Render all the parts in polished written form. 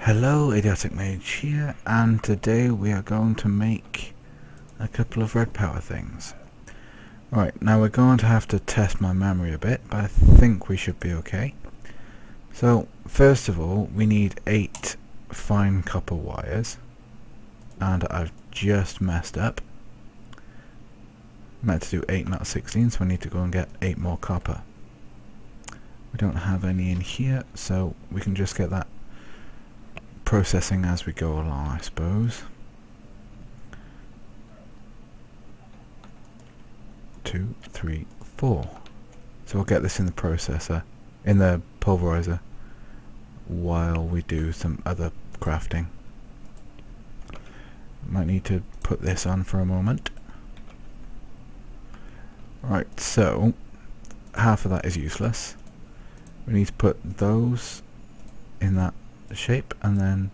Hello, Idiotic Mage here, and today we are going to make a couple of red power things. Right, now we're going to have to test my memory a bit, but I think we should be okay. So, first of all, we need 8 fine copper wires, and I've just messed up. Meant to do 8, not 16, so I need to go and get 8 more copper. We don't have any in here, so we can just get that processing as we go along, I suppose. 2, 3, 4. So we'll get this in the processor, in the pulverizer, while we do some other crafting. Might need to put this on for a moment. Right, so half of that is useless. We need to put those in that shape, and then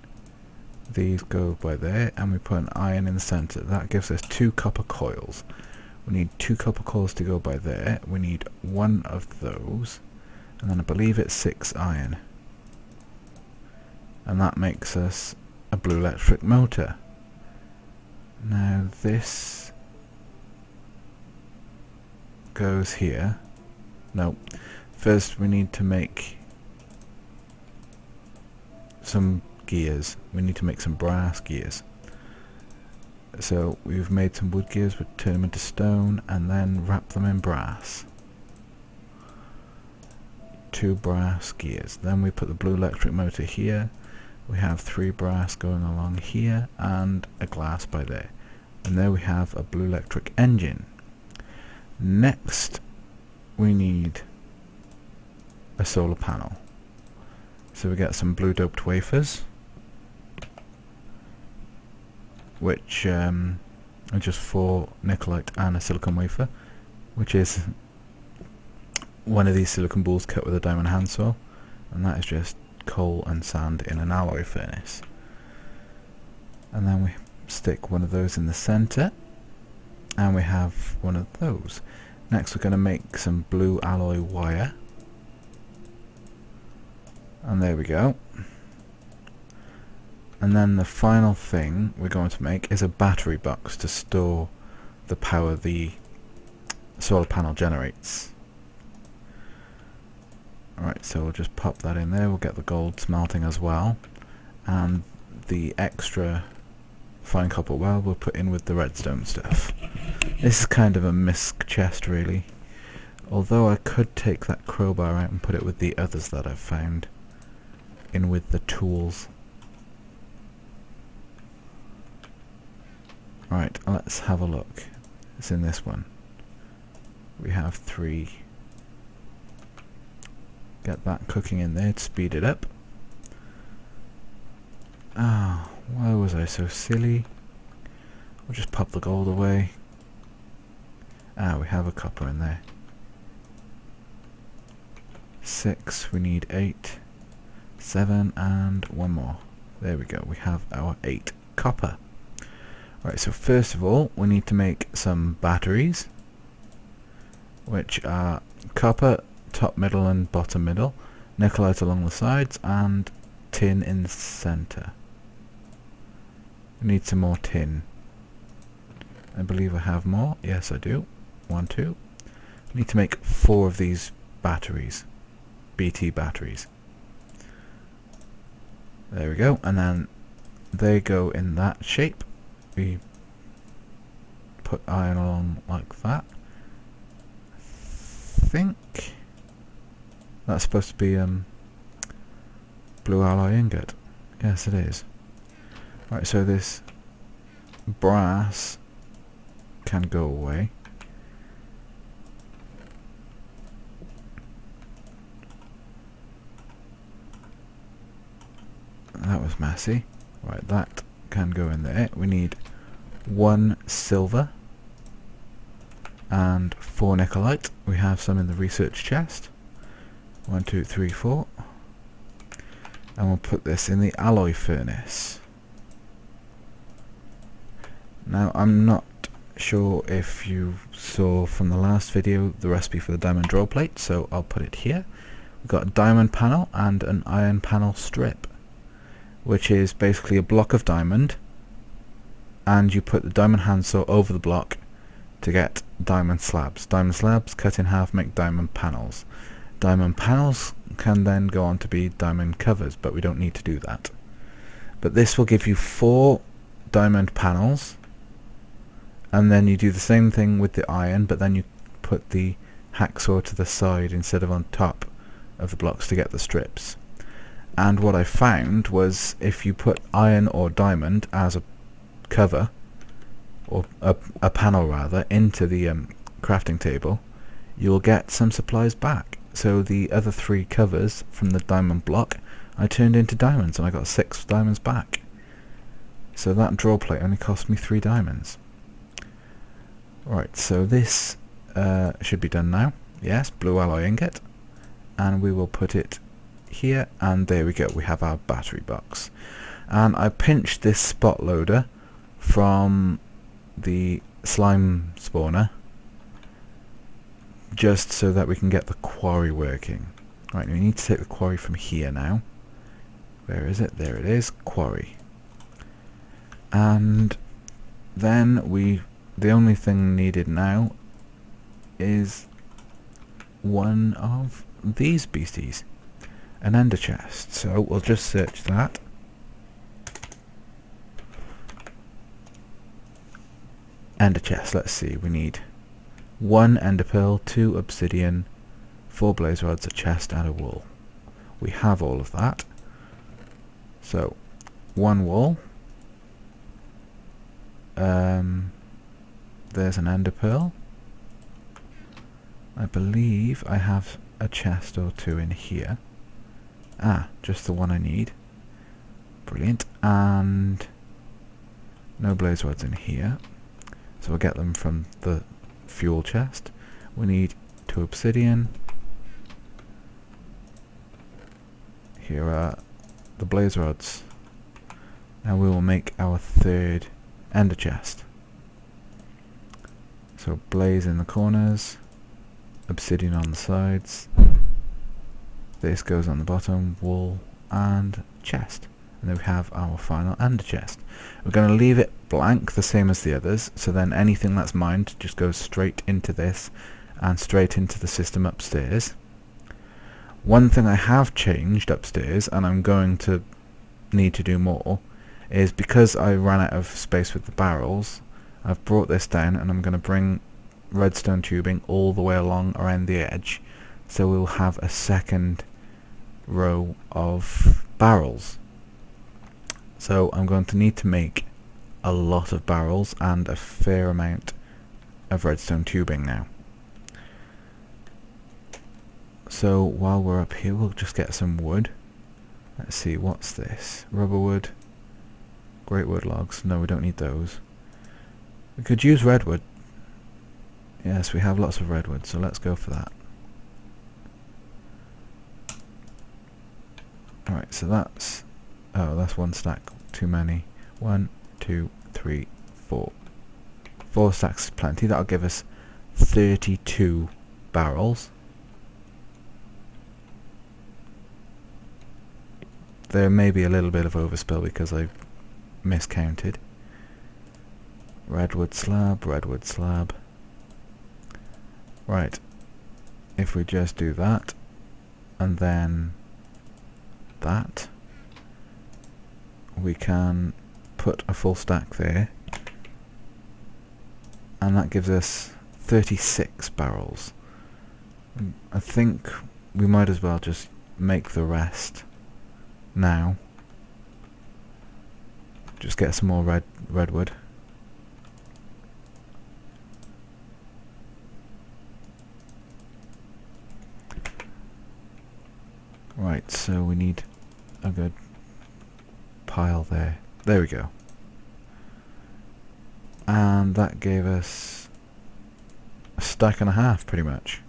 these go by there, and we put an iron in the center. That gives us 2 copper coils. We need 2 copper coils to go by there. We need 1 of those, and then I believe it's 6 iron, and that makes us a Blulectric motor. Now this goes here. No, first we need to make some gears. We need to make some brass gears. So we've made some wood gears, we'll turn them into stone and then wrap them in brass. 2 brass gears. Then we put the Blulectric motor here. We have 3 brass going along here and a glass by there. And there we have a Blulectric engine. Next we need a solar panel. So we get some blue doped wafers, which are just 4 nickelite and a silicon wafer, which is one of these silicon balls cut with a diamond handsaw, and that is just coal and sand in an alloy furnace. And then we stick one of those in the center, and we have one of those. Next we're going to make some blue alloy wire, and there we go. And then the final thing we're going to make is a battery box to store the power the solar panel generates. Alright, so we'll just pop that in there. We'll get the gold smelting as well, and the extra fine copper weld we'll put in with the redstone stuff. This is kind of a misc chest really, although I could take that crowbar out and put it with the others that I've found in with the tools. Right, let's have a look. It's in this one. We have 3. Get that cooking in there to speed it up. Ah, why was I so silly? We'll just pop the gold away. Ah, we have a copper in there. 6, we need 8, 7, and 1 more. There we go, we have our 8 copper. Right, so first of all, we need to make some batteries, which are copper, top middle and bottom middle, nickelite along the sides, and tin in the center. We need some more tin. I believe I have more. Yes, I do. 1, 2. I need to make 4 of these batteries, BT batteries. There we go, and then they go in that shape. We put iron along like that. I think that's supposed to be blue alloy ingot. Yes, it is. Right, so this brass can go away. That was messy. Right, that can go in there. We need 1 silver and 4 nickelite. We have some in the research chest. 1, 2, 3, 4. And we'll put this in the alloy furnace. Now I'm not sure if you saw from the last video the recipe for the diamond draw plate, so I'll put it here. We've got a diamond panel and an iron panel strip. which is basically a block of diamond, and you put the diamond handsaw over the block to get diamond slabs. Diamond slabs cut in half make diamond panels. Diamond panels can then go on to be diamond covers, but we don't need to do that. But this will give you 4 diamond panels, and then you do the same thing with the iron, but then you put the hacksaw to the side instead of on top of the blocks to get the strips. And what I found was if you put iron or diamond as a cover, or a panel rather, into the crafting table, you'll get some supplies back. So the other 3 covers from the diamond block I turned into diamonds, and I got 6 diamonds back. So that draw plate only cost me 3 diamonds. Right, so this should be done now. Yes, blue alloy ingot, and we will put it here, and there we go, we have our battery box. And I pinched this spot loader from the slime spawner just so that we can get the quarry working. Right, we need to take the quarry from here now. Where is it? There it is, quarry. And then the only thing needed now is one of these beasties, an ender chest. So we'll just search that. Ender chest, let's see, we need 1 ender pearl, 2 obsidian, 4 blaze rods, a chest and a wool. We have all of that. So 1 wool, there's an ender pearl. I believe I have a chest or 2 in here. Just the one I need. Brilliant. And no blaze rods in here, so we'll get them from the fuel chest. We need 2 obsidian. Here are the blaze rods. Now we will make our 3rd ender chest. So blaze in the corners, obsidian on the sides, this goes on the bottom, wool and chest. And then we have our final ender chest. We're going to leave it blank, the same as the others, so then anything that's mined just goes straight into this and straight into the system upstairs. One thing I have changed upstairs, and I'm going to need to do more, is because I ran out of space with the barrels, I've brought this down and I'm going to bring redstone tubing all the way along around the edge, so we'll have a 2nd row of barrels. So I'm going to need to make a lot of barrels and a fair amount of redstone tubing now. So while we're up here, we'll just get some wood. Let's see, what's this? Rubber wood, great wood logs. No, we don't need those. We could use redwood. Yes, we have lots of redwood, so let's go for that. Alright, so that's 1 stack too many. 1, 2, 3, 4. 4 stacks is plenty. That'll give us 32 barrels. There may be a little bit of overspill because I miscounted. Redwood slab, redwood slab. Right, if we just do that and then that, we can put a full stack there, and that gives us 36 barrels. I think we might as well just make the rest now. Just get some more redwood. Right, so we need a good pile there. There we go. And that gave us a stack and a half, pretty much.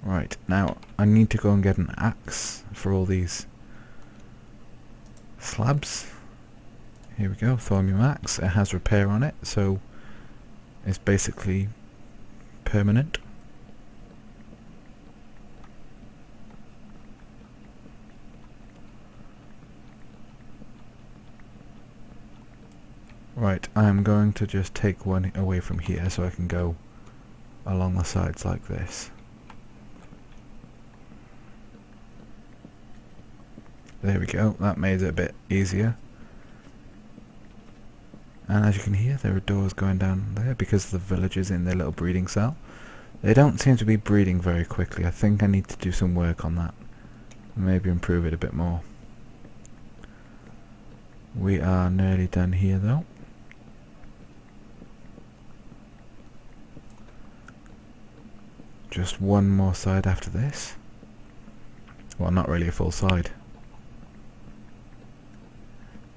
Right, now I need to go and get an axe for all these slabs. Here we go, thorium axe. It has repair on it, so it's basically permanent. Right, I'm going to just take one away from here so I can go along the sides like this. There we go, that made it a bit easier. And as you can hear, there are doors going down there because the villagers in their little breeding cell. They don't seem to be breeding very quickly. I think I need to do some work on that. Maybe improve it a bit more. We are nearly done here though. Just one more side after this. Well, not really a full side.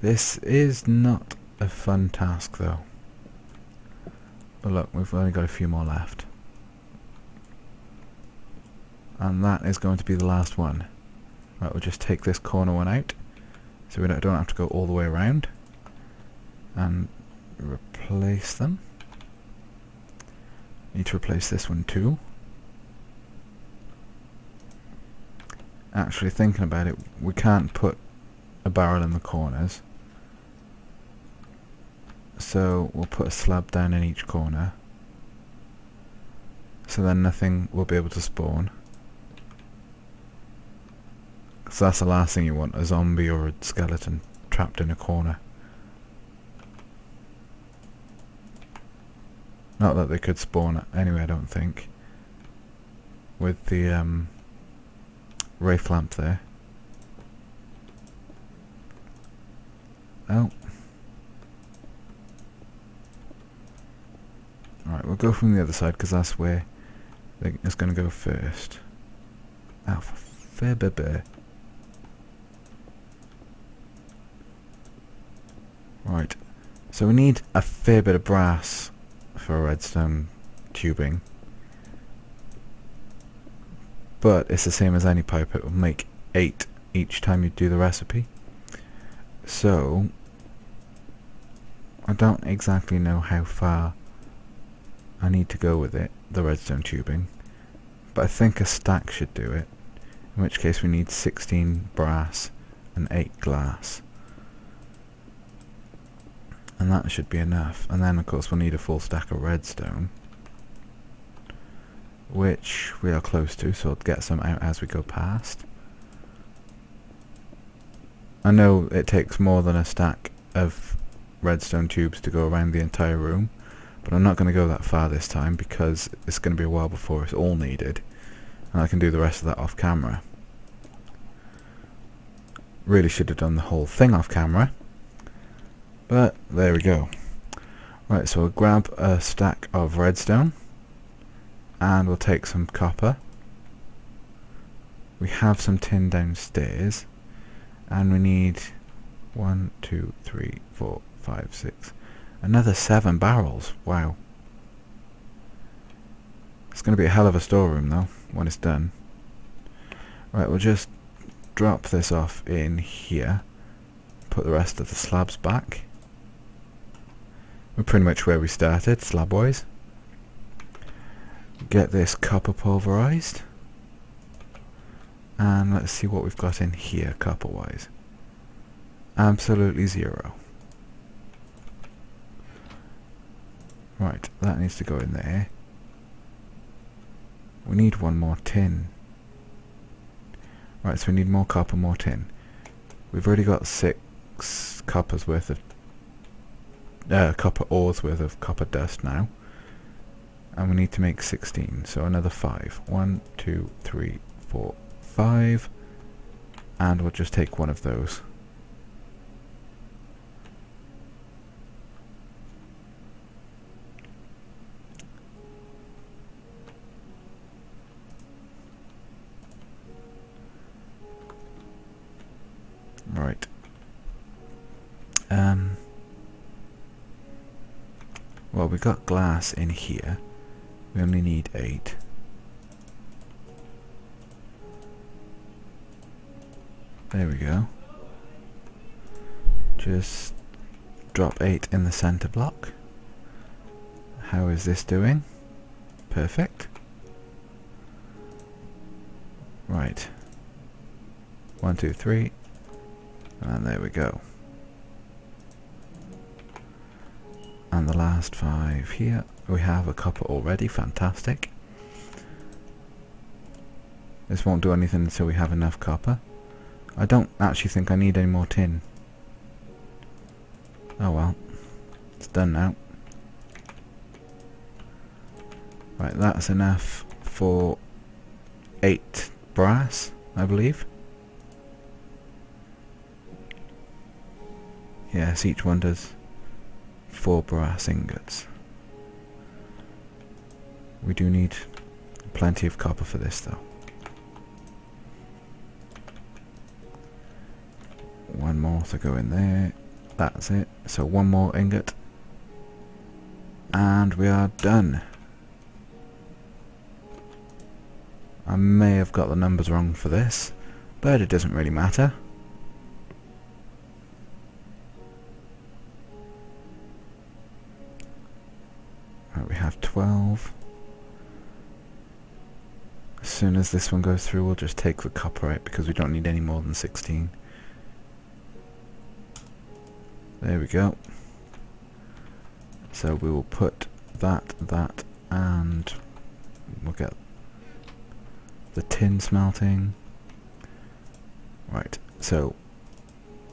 This is not a fun task though. But look, we've only got a few more left. And that is going to be the last one. Right, we'll just take this corner one out, so we don't have to go all the way around. And replace them. Need to replace this one too. Actually, thinking about it, we can't put a barrel in the corners. So we'll put a slab down in each corner. So then nothing will be able to spawn. So that's the last thing you want, a zombie or a skeleton trapped in a corner. Not that they could spawn anyway, I don't think. With the wraith lamp there. Oh. Alright, we'll go from the other side because that's where it's going to go first. Oh, for FTB. Right, so we need a fair bit of brass for redstone tubing. But it's the same as any pipe, it will make 8 each time you do the recipe. So, I don't exactly know how far I need to go with it, the redstone tubing. But I think a stack should do it. In which case we need 16 brass and 8 glass. And that should be enough. And then of course we'll need a full stack of redstone, which we are close to, so I'll get some out as we go past. I know it takes more than a stack of redstone tubes to go around the entire room, but I'm not going to go that far this time because it's going to be a while before it's all needed, and I can do the rest of that off camera. Really should have done the whole thing off camera, but there we go. Right, so we'll grab a stack of redstone and we'll take some copper. We have some tin downstairs and we need 1, 2, 3, 4, 5, 6, another 7 barrels. Wow. It's going to be a hell of a storeroom though when it's done. Right, we'll just drop this off in here, put the rest of the slabs back. We're pretty much where we started, slab wise. Get this copper pulverized, and let's see what we've got in here copper wise. Absolutely 0. Right, that needs to go in there. We need one more tin. Right, so we need more copper, more tin. We've already got 6 coppers worth of copper ores worth of copper dust now, and we need to make 16, so another 5. 1, 2, 3, 4, 5, and we'll just take one of those. Right. Well, we got glass in here. We only need 8. There we go. Just drop 8 in the center block. How is this doing? Perfect. Right. 1, 2, 3. And there we go. And the last 5 here. We have a copper already, fantastic. This won't do anything until we have enough copper. I don't actually think I need any more tin. Oh well, it's done now. Right, that's enough for 8 brass, I believe. Yes, each one does 4 brass ingots. We do need plenty of copper for this though. One more to go in there. That's it. So one more ingot. And we are done. I may have got the numbers wrong for this, but it doesn't really matter. Right, we have 12. As soon as this one goes through, we'll just take the copper out because we don't need any more than 16. There we go. So we will put that, and we'll get the tin smelting. Right, so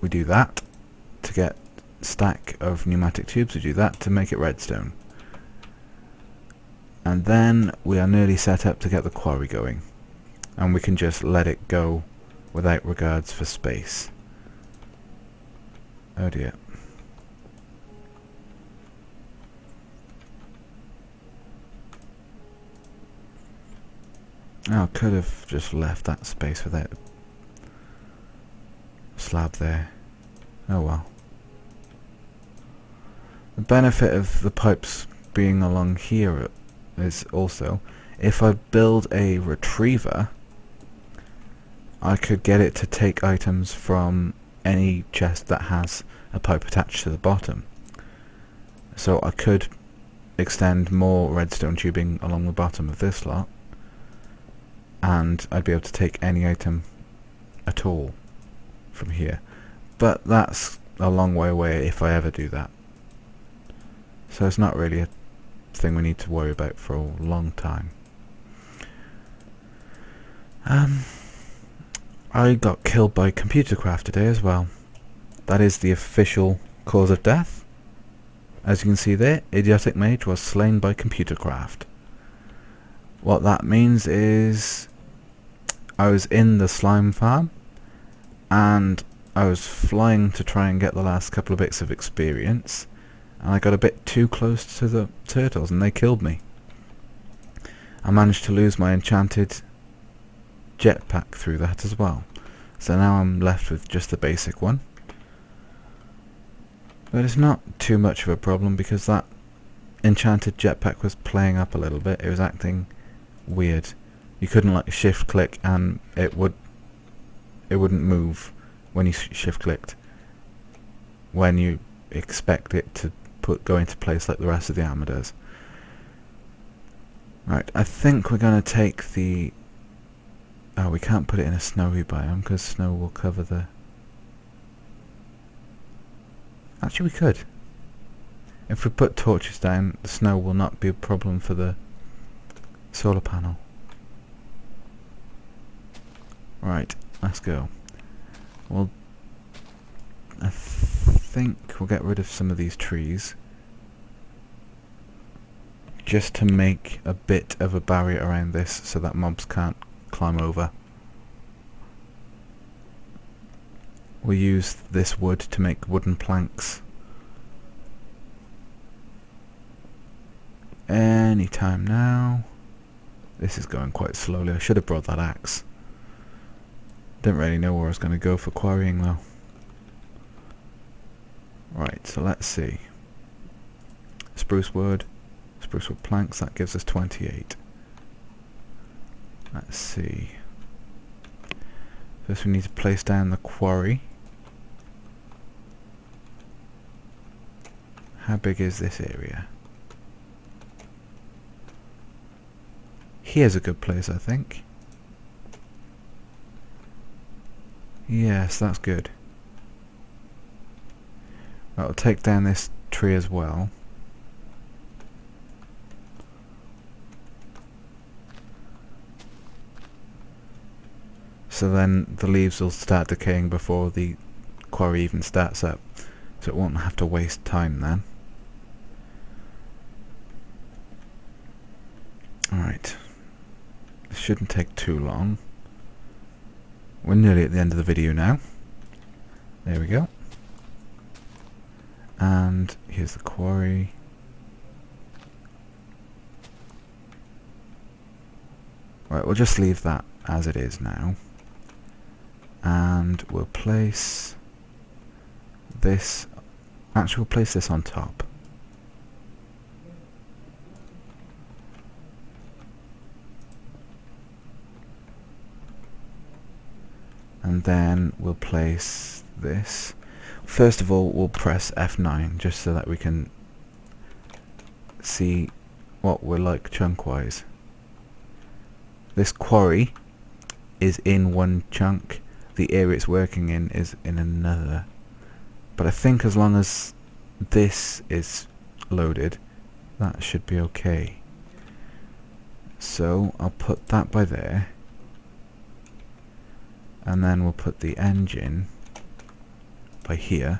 we do that to get stack of pneumatic tubes. We do that to make it redstone. And then we are nearly set up to get the quarry going. And we can just let it go without regards for space. Oh dear. Oh, I could have just left that space without a slab there. Oh well. The benefit of the pipes being along here is also, if I build a retriever, I could get it to take items from any chest that has a pipe attached to the bottom. So I could extend more redstone tubing along the bottom of this lot, and I'd be able to take any item at all from here. But that's a long way away if I ever do that. So it's not really a thing we need to worry about for a long time. I got killed by ComputerCraft today as well. That is the official cause of death. As you can see there, Idiotic Mage was slain by ComputerCraft. What that means is I was in the slime farm and I was flying to try and get the last couple of bits of experience, and I got a bit too close to the turtles and they killed me. I managed to lose my enchanted jetpack through that as well. So now I'm left with just the basic one. But it's not too much of a problem because that enchanted jetpack was playing up a little bit. It was acting weird. You couldn't like shift click and it wouldn't move when you shift clicked when you expect it to go into place like the rest of the armor does. Right, I think we're going to take the... Oh, we can't put it in a snowy biome because snow will cover the... Actually, we could. If we put torches down, the snow will not be a problem for the solar panel. Right, let's go. Well, I think we'll get rid of some of these trees just to make a bit of a barrier around this so that mobs can't climb over. We'll use this wood to make wooden planks. Anytime now. This is going quite slowly. I should have brought that axe. Didn't really know where I was going to go for quarrying though. Right, so let's see. Spruce wood planks, that gives us 28. Let's see. First we need to place down the quarry. How big is this area? Here's a good place, I think. Yes, that's good. Right, I'll take down this tree as well. so then the leaves will start decaying before the quarry even starts up, so it won't have to waste time then. Alright, this shouldn't take too long. We're nearly at the end of the video now. There we go. And here's the quarry. Right, we'll just leave that as it is now. And we'll place this, actually we'll place this on top. And then we'll place this. First of all, we'll press F9 just so that we can see what we're like chunk-wise. This quarry is in one chunk, the area it's working in is in another. But I think as long as this is loaded, that should be okay. So I'll put that by there. And then we'll put the engine by here.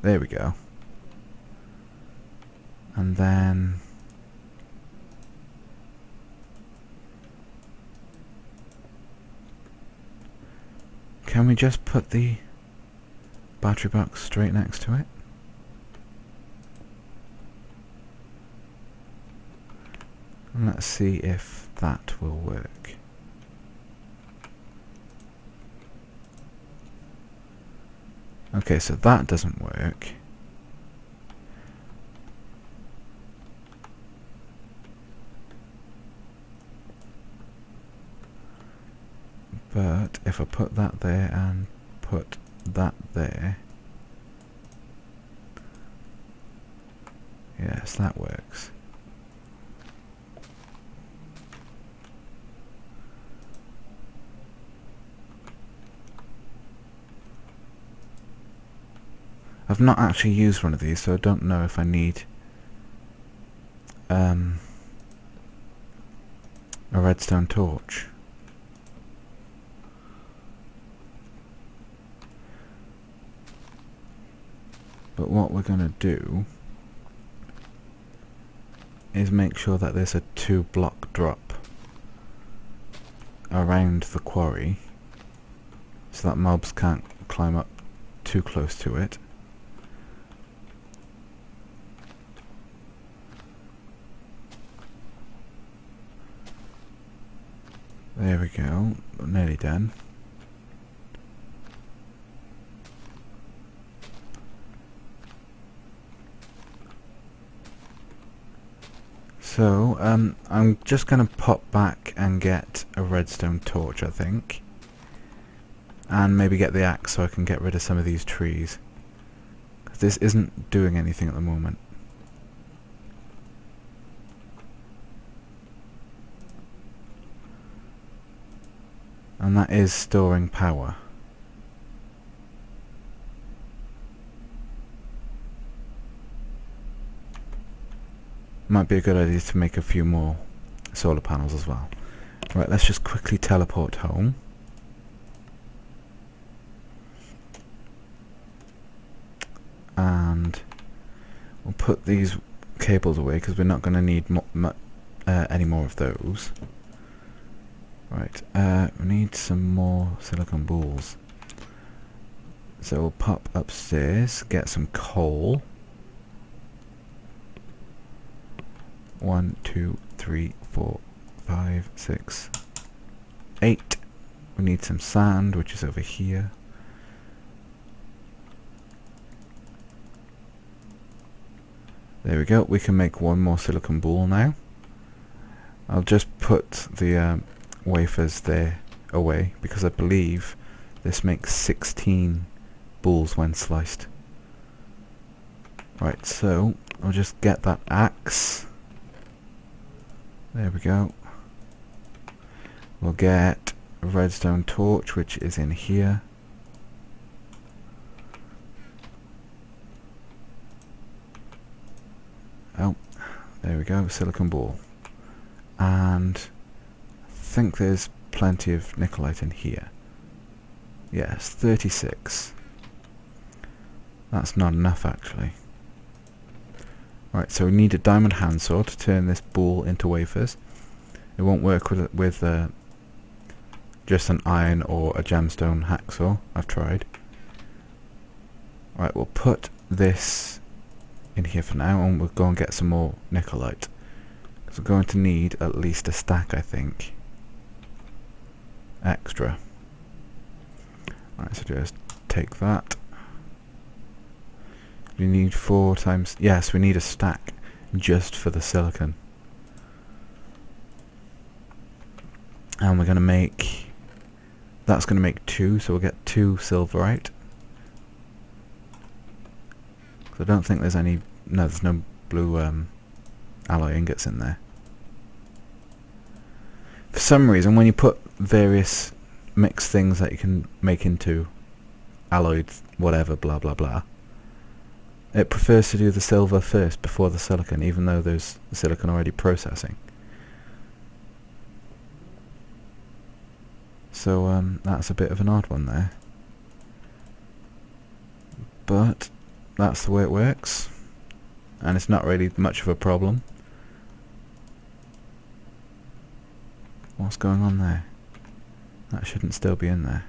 There we go. And then can we just put the battery box straight next to it? And let's see if that will work. Okay, so that doesn't work. But if I put that there and put that there, yes, that works. I've not actually used one of these, so I don't know if I need a redstone torch. But what we're going to do is make sure that there's a 2-block drop around the quarry so that mobs can't climb up too close to it. There we go, nearly done. So, I'm just going to pop back and get a redstone torch, I think. And maybe get the axe so I can get rid of some of these trees. 'Cause this isn't doing anything at the moment. And that is storing power. Might be a good idea to make a few more solar panels as well. Right, let's just quickly teleport home. And we'll put these cables away because we're not going to need any more of those. Right, we need some more silicon balls. So we'll pop upstairs, get some coal. 1, 2, 3, 4, 5, 6, 8. We need some sand, which is over here. There we go. We can make one more silicon ball now. I'll just put the wafers there away because I believe this makes 16 balls when sliced. Right, so I'll just get that axe. There we go. We'll get a redstone torch, which is in here. Oh, There we go, silicon ball. And I think there's plenty of nickelite in here. Yes, 36. That's not enough actually. Right, so we need a diamond handsaw to turn this ball into wafers. It won't work with just an iron or a gemstone hacksaw. I've tried. Right, we'll put this in here for now, and we'll go and get some more nickelite. Because we're going to need at least a stack, I think. Extra. Right, so just take that. We need 4 times... Yes, we need a stack just for the silicon. And we're going to make... That's going to make 2, so we'll get 2 silverite. So I don't think there's any... No, there's no blue alloy ingots in there. For some reason, when you put various mixed things that you can make into alloyed whatever, blah blah blah, it prefers to do the silver first before the silicon, even though there's silicon already processing. So that's a bit of an odd one there. But that's the way it works, and it's not really much of a problem. What's going on there? That shouldn't still be in there.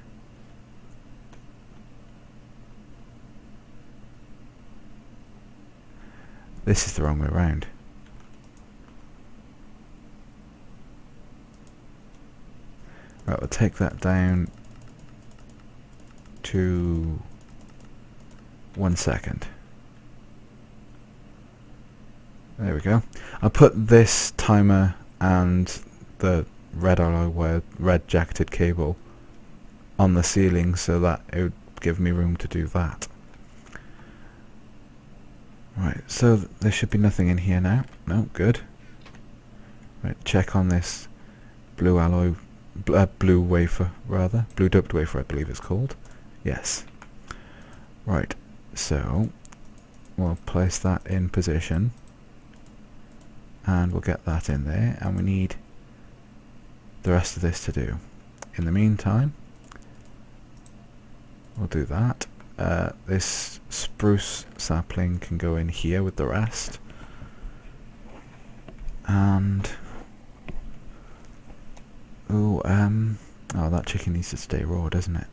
This is the wrong way around. Right, we'll take that down to 1 second. There we go. I'll put this timer and the red alloy wire, red jacketed cable on the ceiling so that it would give me room to do that. Right, so there should be nothing in here now. No, good. Right, check on this blue alloy, blue wafer rather, blue doped wafer I believe it's called. Yes. Right, so we'll place that in position, and we'll get that in there, and we need the rest of this to do. In the meantime, we'll do that. This spruce sapling can go in here with the rest, and oh, that chicken needs to stay raw, doesn't it?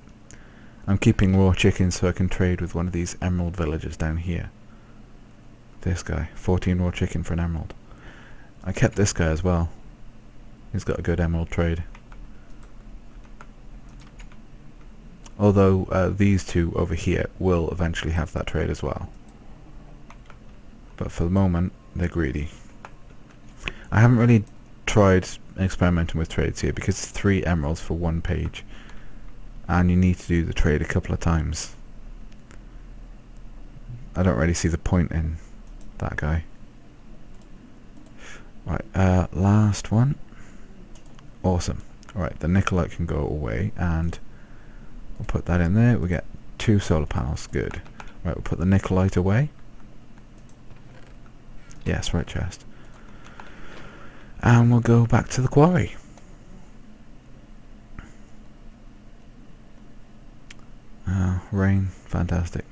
I'm keeping raw chicken so I can trade with one of these emerald villagers down here. This guy, 14 raw chicken for an emerald. I kept this guy as well. He's got a good emerald trade. Although these two over here will eventually have that trade as well. But for the moment, they're greedy. I haven't really tried experimenting with trades here because it's 3 emeralds for 1 page. And you need to do the trade a couple of times. I don't really see the point in that guy. Right, last one. Awesome. Right, the nickelite can go away, and we'll put that in there. We get 2 solar panels. Good. Right, we'll put the nickelite away. Yes, right chest. And we'll go back to the quarry. Rain, fantastic.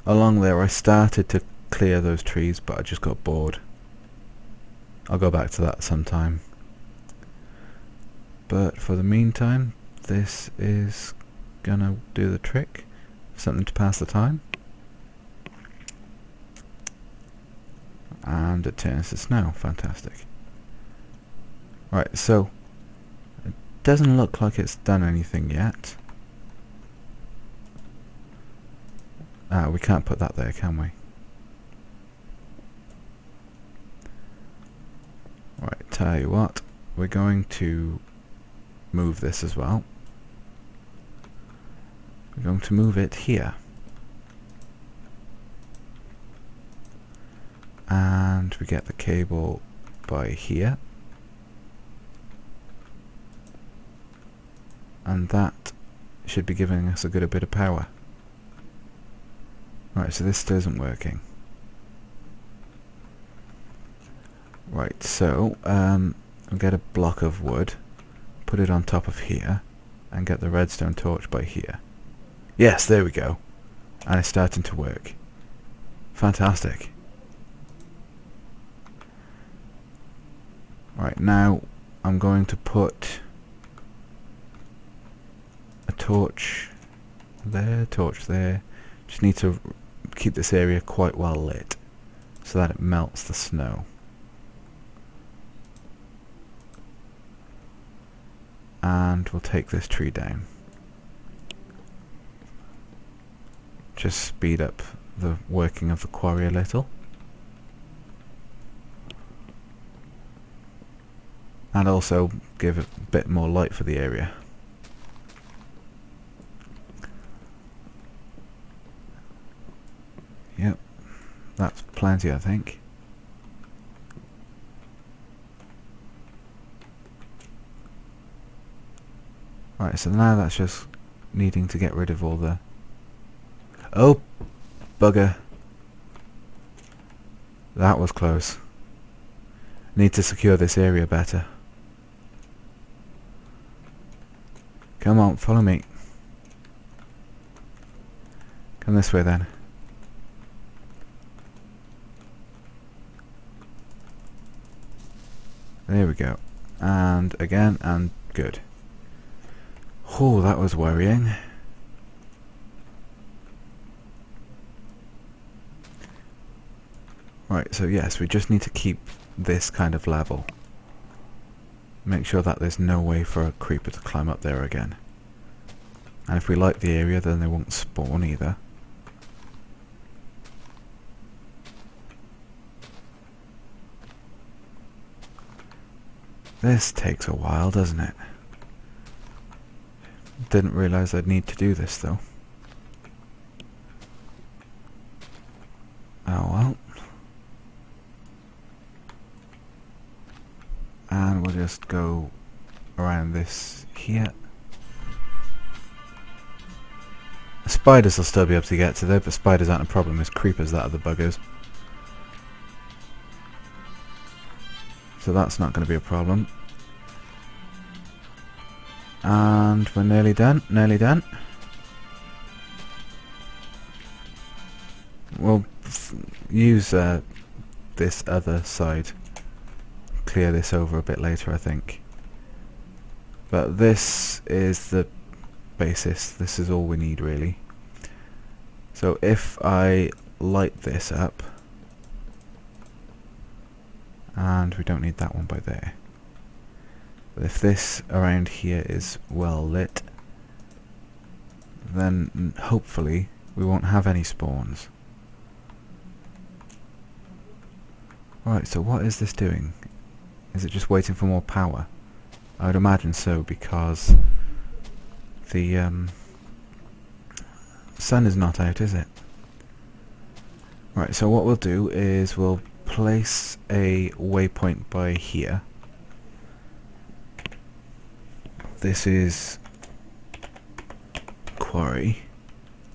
Along there I started to clear those trees, but I just got bored. I'll go back to that sometime. But for the meantime, this is gonna do the trick. Something to pass the time. And it turns to snow. Fantastic. Right, so it doesn't look like it's done anything yet. We can't put that there, can we? Right, tell you what, we're going to move this as well. We're going to move it here. And we get the cable by here. And that should be giving us a good bit of power. Right, so this still isn't working. Right, so I'll get a block of wood, put it on top of here, and get the redstone torch by here. Yes, there we go. And it's starting to work. Fantastic. Right, now I'm going to put a torch there, torch there. Just need to keep this area quite well lit so that it melts the snow. And we'll take this tree down. Just speed up the working of the quarry a little. And also give it a bit more light for the area. Yep, that's plenty, I think. Right, so now that's just needing to get rid of all the... Oh, bugger. That was close. Need to secure this area better. Come on, follow me. Come this way then. There we go. And again, and good. Oh, that was worrying. Right, so yes, we just need to keep this kind of level. Make sure that there's no way for a creeper to climb up there again. And if we light the area, then they won't spawn either. This takes a while, doesn't it? Didn't realise I'd need to do this though. Oh well. And we'll just go around this here. Spiders will still be able to get to there, but spiders aren't a problem, it's creepers that are the buggers. So that's not going to be a problem. And we're nearly done, nearly done. We'll use this other side. Clear this over a bit later, I think. But this is the basis. This is all we need, really. So if I light this up, and we don't need that one by there. But if this around here is well lit, then hopefully we won't have any spawns. Right, so what is this doing? Is it just waiting for more power? I would imagine so, because the sun is not out, is it? Right, so what we'll do is we'll place a waypoint by here. This is quarry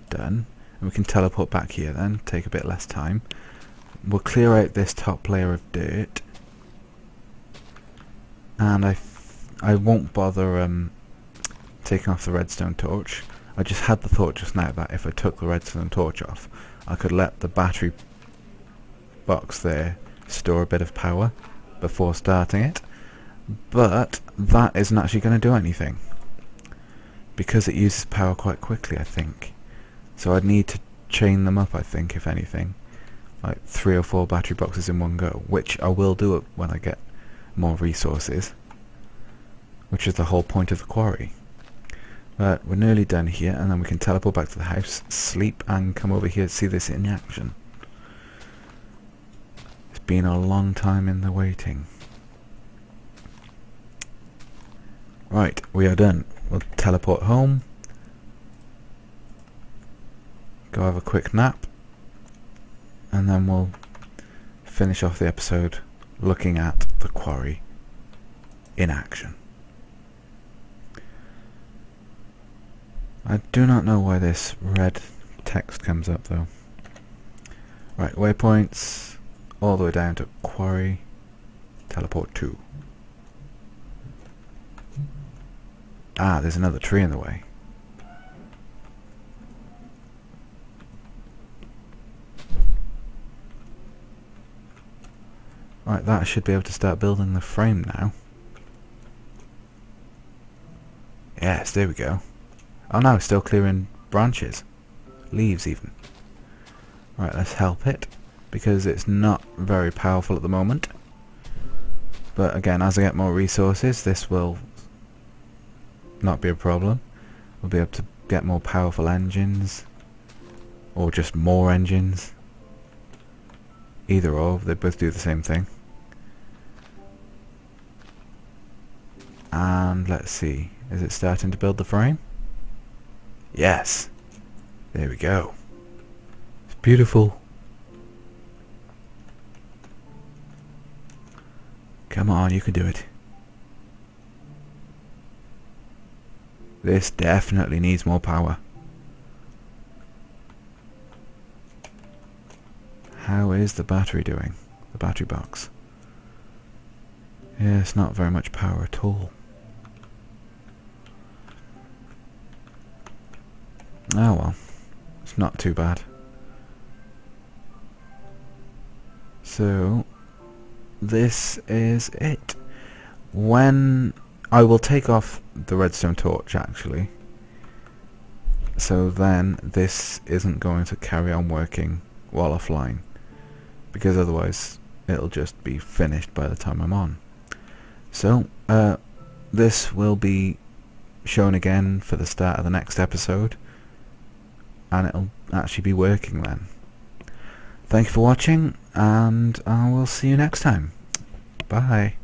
done, and we can teleport back here then, take a bit less time. We'll clear out this top layer of dirt, and I won't bother taking off the redstone torch. I just had the thought just now that if I took the redstone torch off, I could let the battery box there store a bit of power before starting it, but that isn't actually going to do anything because it uses power quite quickly, I think. So I'd need to chain them up, I think, if anything, like 3 or 4 battery boxes in one go, which I will do it when I get more resources, which is the whole point of the quarry. But we're nearly done here, and then we can teleport back to the house, sleep, and come over here to see this in action. It's been a long time in the waiting. Right, we are done. We'll teleport home, go have a quick nap, and then we'll finish off the episode looking at the quarry in action. I do not know why this red text comes up though. Right, waypoints all the way down to quarry. teleport to? Ah, there's another tree in the way. Right, that should be able to start building the frame now. Yes, there we go. Oh no, still clearing branches. Leaves even. Right, let's help it, because it's not very powerful at the moment. But again, as I get more resources, this will not be a problem. We'll be able to get more powerful engines, or just more engines. Either or, they both do the same thing. And let's see, is it starting to build the frame? Yes! There we go. It's beautiful. Come on, you can do it. This definitely needs more power. How is the battery doing? The battery box. Yeah, it's not very much power at all. Oh well, it's not too bad. So, this is it. When I will take off the redstone torch actually, so then this isn't going to carry on working while offline, because otherwise it'll just be finished by the time I'm on. So, this will be shown again for the start of the next episode, and it'll actually be working then. Thank you for watching, and I will see you next time. Bye.